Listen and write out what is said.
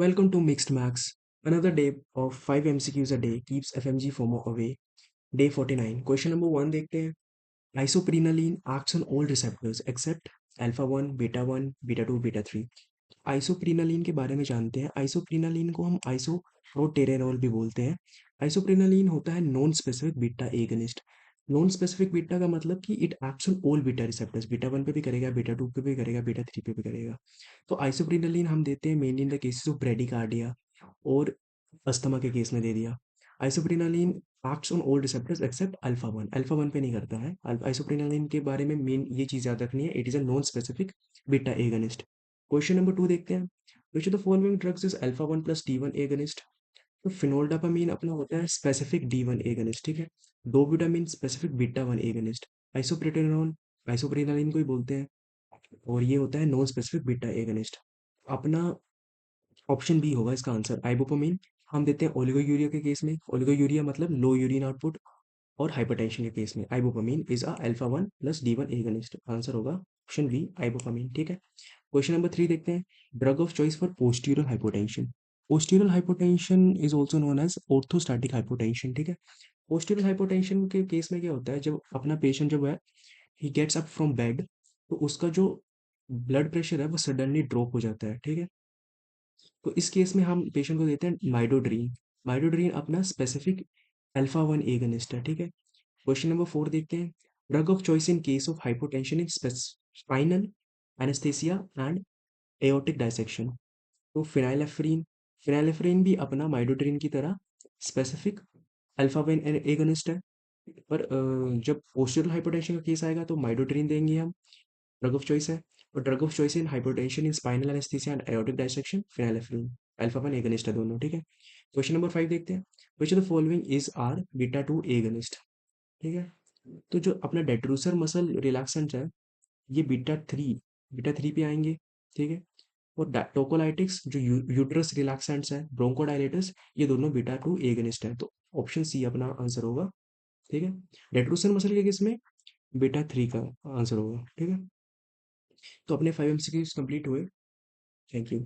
Welcome to Mixed Max. Another day of 5 MCQs a day keeps FMG FOMO away. Day 49. Question number 1 देखते हैं. Isoprenaline acts on all receptors except alpha 1, beta 1, beta 2, beta 3. आइसोप्रिनालिन के बारे में जानते हैं. आइसोप्रिनालिन को हम आइसोप्रोटेरेनॉल भी बोलते हैं. आइसोप्रिनालिन होता है non specific beta agonist. Non specific beta का मतलब कि it acts on all beta receptors. Beta 1 पे भी करेगा, बीटा 2 पे भी करेगा, बीटा 3 पे भी करेगा. तो आइसोप्रिनालिन हम देते हैं mainly in the cases of bradycardia और अस्थमा के केस में दे दिया. Isoprenaline acts on all receptors except alpha 1. Alpha 1 पे नहीं करता है. आइसोप्रिनालिन के बारे में मेन ये चीज़ याद रखनी है, it is a non specific beta agonist. Question number 2 देखते हैं. Which of the following drugs is alpha 1 plus D 1 agonist. तो फिनोल्डापामीन अपना होता है स्पेसिफिक डी 1 एगनिस्ट. ठीक है. डोब्यूटामीन स्पेसिफिक बीटा 1 एगनिस्ट. आइसोप्रोटेनॉल आइसोप्रिनालिन को ही बोलते हैं और ये होता है नॉन स्पेसिफिक बीटा एगनिस्ट. अपना ऑप्शन बी होगा इसका आंसर. आइबोपामीन हम देते हैं ओलिगोयूरिया के केस में. ओलिगोयूरिया मतलब लो यूरिन आउटपुट और हाइपरटेंशन के केस में. Ibopamine is a alpha 1 plus D 1 agonist. Answer होगा ऑप्शन बी आइबोपामीन. ठीक है. क्वेश्चन नंबर 3 देखते हैं. Drug of choice for posterior hypotension. Posterior hypotension is also known as orthostatic hypotension. ठीक है. पोस्टीरियर हाइपोटेंशन के केस में क्या होता है, जब अपना पेशेंट जब है he gets up from bed तो उसका जो ब्लड प्रेशर है वो सडनली ड्रॉप हो जाता है. ठीक है. तो इस केस में हम पेशेंट को देते हैं माइडोड्रीन. माइडोड्रीन अपना स्पेसिफिक अल्फा 1 एगनिस्ट है. ठीक है. क्वेश्चन नंबर 4 देखते हैं. Drug of choice in case of hypotension in spinal anaesthesia and aortic dissection. तो फिनाइलेफ्रीन. फिनाइलेफ्रीन भी अपना माइडोड्रीन की तरह स्पेसिफिक अल्फा 1 एगनिस्ट है. पर जब पोस्टीरियर हाइपोटेंशन का केस आएगा तो माइडोड्रीन देंगे हम. ड्रग ऑफ चॉइस है. और drug of choice in hypotension in spinal anaesthesia and aortic dissection phenylephrine. Alpha 1 agonist है दोनों. ठीक है. क्वेश्चन नंबर 5 देखते हैं. Which of the following is are beta 2 agonist. ठीक है. तो जो अपना डेड्रूसर मसल रिलैक्सेंट है ये बीटा 3 पे आएंगे. ठीक है. और टोकोलाइटिक्स जो यूट्रस रिलैक्सेंट्स है ब्रोंकोडायलेटर्स ये दोनों बीटा 2 एगनिस्ट है. तो ऑप्शन सी अपना आंसर होगा. ठीक है. डेड्रूसर मसल के केस में बीटा 3 का आंसर होगा. ठीक है. तो अपने 5 MCQs कंप्लीट हुए. Thank you.